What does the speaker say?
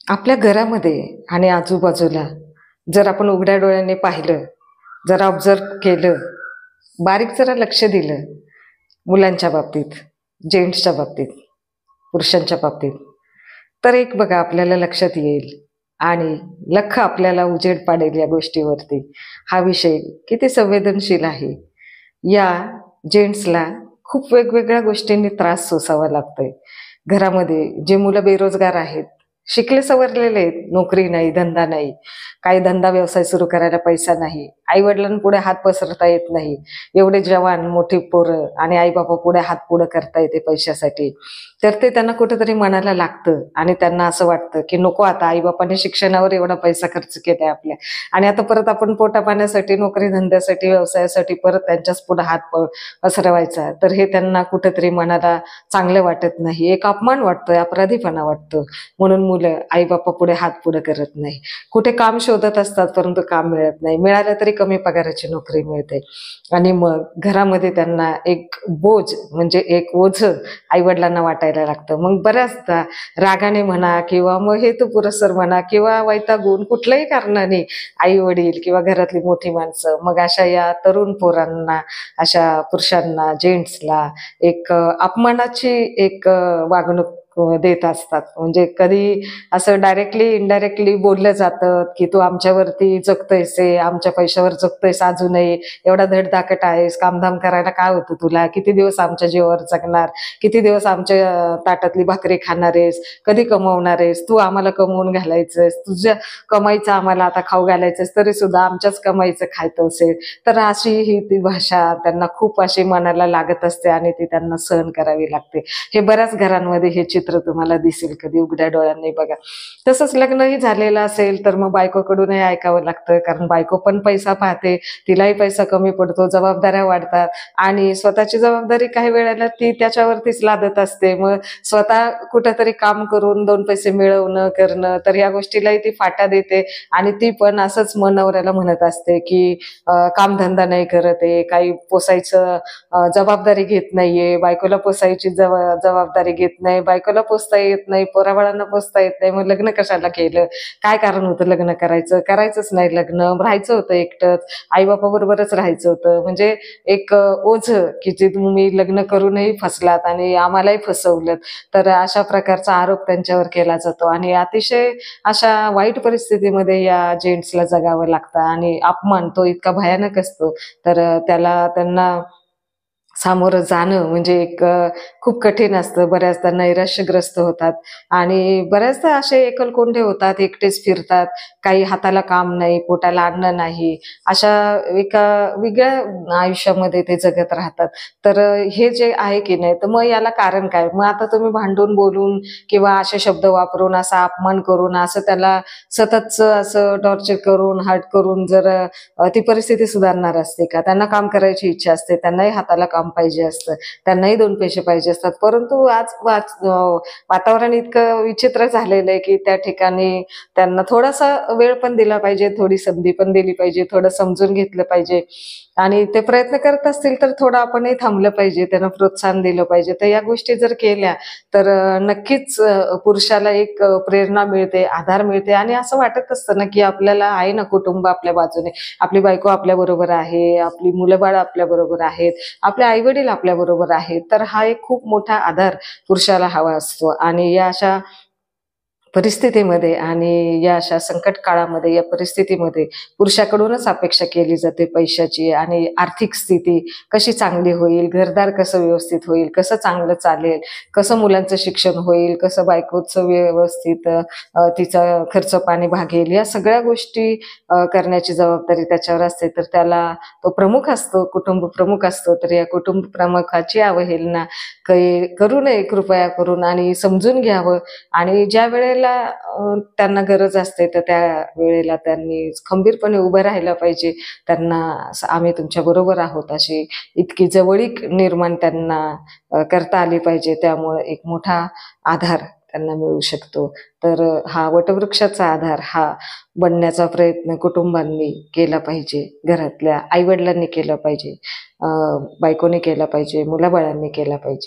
आपल्या घरामध्ये आणि आजूबाजूला जर आपण उघड्या डोळ्याने पाहिलं, जरा ऑब्झर्व केलं, बारीक जरा लक्ष दिलं, मुलांच्या बाबतीत, जेंट्सच्या बाबतीत, पुरुषांच्या बाबतीत, तर एक बघा आपल्याला लक्षात येईल आणि लख्ख आपल्याला उजेड पाडेल या गोष्टीवरती. हा विषय किती संवेदनशील आहे. या जेंट्सला खूप वेगवेगळ्या गोष्टींनी त्रास सोसावा लागतोय. घरामध्ये जे मुलं बेरोजगार आहेत, शिकले सवरलेले आहेत, नोकरी नाही, धंदा नाही, काही धंदा व्यवसाय सुरू करायला पैसा नाही, आई वडिलांपुढे हात पसरता येत नाही, एवढे जवान मोठी पोरं आणि आई बाबा पुढे हात पुढे करता येते पैशासाठी, तर ते त्यांना कुठेतरी मनाला लागतं आणि त्यांना असं वाटतं की नको, आता आई बापाने शिक्षणावर एवढा पैसा खर्च केलाय आपल्या, आणि आता परत आपण पोटा पाण्यासाठी, नोकरी धंद्यासाठी, व्यवसायासाठी परत त्यांच्याच पुढे हात पसरवायचा, तर हे त्यांना कुठेतरी मनाला चांगलं वाटत नाही, एक अपमान वाटतोय, अपराधीपणा वाटतो. म्हणून मुलं आई बापा पुढे हात पुढे करत नाही, कुठे काम शोधत असतात परंतु काम मिळत नाही, मिळालं तरी कमी पगाराची नोकरी मिळते, आणि मग घरामध्ये त्यांना एक बोज म्हणजे एक ओझ आई वडिलांना वाटायला लागतं. मग बऱ्याचदा रागाने म्हणा किंवा मग हेतू पुरस्सर म्हणा किंवा वैतागून कुठल्याही कारणाने आई वडील किंवा घरातली मोठी माणसं मग अशा या तरुण पोरांना, अशा पुरुषांना, जेंट्सला एक अपमानाची एक वागणूक देत असतात. म्हणजे कधी असं डायरेक्टली इनडायरेक्टली बोललं जातं की तू आमच्यावरती जगतोयस, आमच्या पैशावर जगतोयस, अजूनही एवढा धडधाकट आहेस, कामधाम करायला काय होतं तुला, किती दिवस आमच्या जीवावर जगणार, किती दिवस आमच्या ताटातली भाकरी खाणार आहेस, कधी कमवणार आहेस, तू आम्हाला कमवून घालायचंस, तुझ्या कमाईचं आम्हाला आता खाऊ घालायचंस, तरी सुद्धा आमच्याच कमाईचं खायचं असेल. तर अशी ही ती भाषा त्यांना खूप अशी मनाला लागत असते आणि ती त्यांना सहन करावी लागते. हे बऱ्याच घरांमध्ये हे चित्र तुम्हाला दिसेल, कधी उघड्या डोळ्यांनी बघा. तसंच लग्नही झालेलं असेल तर मग बायकोकडूनही ऐकावं लागतं, कारण बायको पण पैसा पाहते, तिलाही पैसा कमी पडतो, जबाबदाऱ्या वाढतात आणि स्वतःची जबाबदारी काही वेळेला ती त्याच्यावरतीच लादत असते. मग स्वतः कुठंतरी काम करून दोन पैसे मिळवणं करणं, तर या गोष्टीलाही ती फाटा देते आणि ती पण असंच नवऱ्याला म्हणत असते की कामधंदा नाही करत आहे, काही पोसायचं जबाबदारी घेत नाहीये, बायकोला पोसायची जबाबदारी घेत नाही, बायकोला पोसता येत नाही, पोराबाळांना पोसता येत नाही, मग लग्न कशाला केलं, काय कारण होतं लग्न करायचं, करायचंच नाही लग्न, राहायचं होतं एकटंच, आईबापा बरोबरच राहायचं होतं. म्हणजे एक ओझ की जे तुम्ही लग्न करूनही फसलात आणि आम्हालाही फसवलं, तर अशा प्रकारचा आरोप त्यांच्यावर केला जातो आणि अतिशय अशा वाईट परिस्थितीमध्ये या जेंट्सला जगावं लागतं आणि अपमान तो इतका भयानक असतो. तर त्यांना सामोरं जाणं म्हणजे एक खूप कठीण असतं. बऱ्याचदा नैराश्यग्रस्त होतात आणि बऱ्याचदा असे एकलकोंडे होतात, एकटेच फिरतात, काही हाताला काम नाही, पोटाला अन्न नाही, अशा एका वेगळ्या आयुष्यामध्ये ते जगत राहतात. तर हे जे आहे की नाही, तर मग याला कारण काय? मग आता तुम्ही भांडून बोलून किंवा असे शब्द वापरून, असा अपमान करून, असं त्याला सततचं असं टॉर्चर करून, हर्ट करून जर ती परिस्थिती सुधारणार असते का? त्यांना काम करायची इच्छा असते, त्यांनाही हाताला काम पाहिजे असतं, त्यांनाही दोन पैसे पाहिजे असतात, परंतु आज वातावरण इतकं विचित्र झालेलं आहे की त्या ठिकाणी त्यांना थोडासा वेळ पण दिला पाहिजे, थोडी संधी पण दिली पाहिजे, थोडं समजून घेतलं पाहिजे आणि ते प्रयत्न करत असतील तर थोडं आपणही थांबलं पाहिजे, त्यांना प्रोत्साहन दिलं पाहिजे. तर या गोष्टी जर केल्या तर नक्कीच पुरुषाला एक प्रेरणा मिळते, आधार मिळते आणि असं वाटत असतं ना की आपल्याला आहे ना कुटुंब आपल्या बाजूने, आपली बायको आपल्या बरोबर आहे, आपली मुलं बाळ आपल्या बरोबर आहेत, आपले आई वडील आपल्या बरोबर आहेत. तर हा एक खूप मोठा आधार पुरुषाला हवा असतो आणि या अशा परिस्थितीमध्ये आणि या अशा संकट काळामध्ये, या परिस्थितीमध्ये पुरुषाकडूनच अपेक्षा केली जाते पैशाची आणि आर्थिक स्थिती कशी चांगली होईल, घरदार कसं व्यवस्थित होईल, कसं चांगलं चालेल, कसं मुलांचं शिक्षण होईल, कसं बायकोचं व्यवस्थित तिचा खर्च पाणी भागेल, या सगळ्या गोष्टी करण्याची जबाबदारी त्याच्यावर असते. तर त्याला तो प्रमुख असतो, कुटुंब प्रमुख असतो, तर या कुटुंब प्रमुखाची अवहेलना काही करू नये कृपया करून आणि समजून घ्यावं आणि ज्या वेळेला त्यांना गरज असते तर त्या वेळेला त्यांनी खंबीरपणे उभं राहायला पाहिजे. त्यांना आम्ही तुमच्या बरोबर आहोत अशी इतकी जवळीक निर्माण त्यांना करता आली पाहिजे. त्यामुळे एक मोठा आधार त्यांना मिळू शकतो. तर हा वटवृक्षाचा आधार हा बनण्याचा प्रयत्न कुटुंबांनी केला पाहिजे, घरातल्या आईवडिलांनी केला पाहिजे, बायकोने केला पाहिजे, मुलाबाळांनी केला पाहिजे.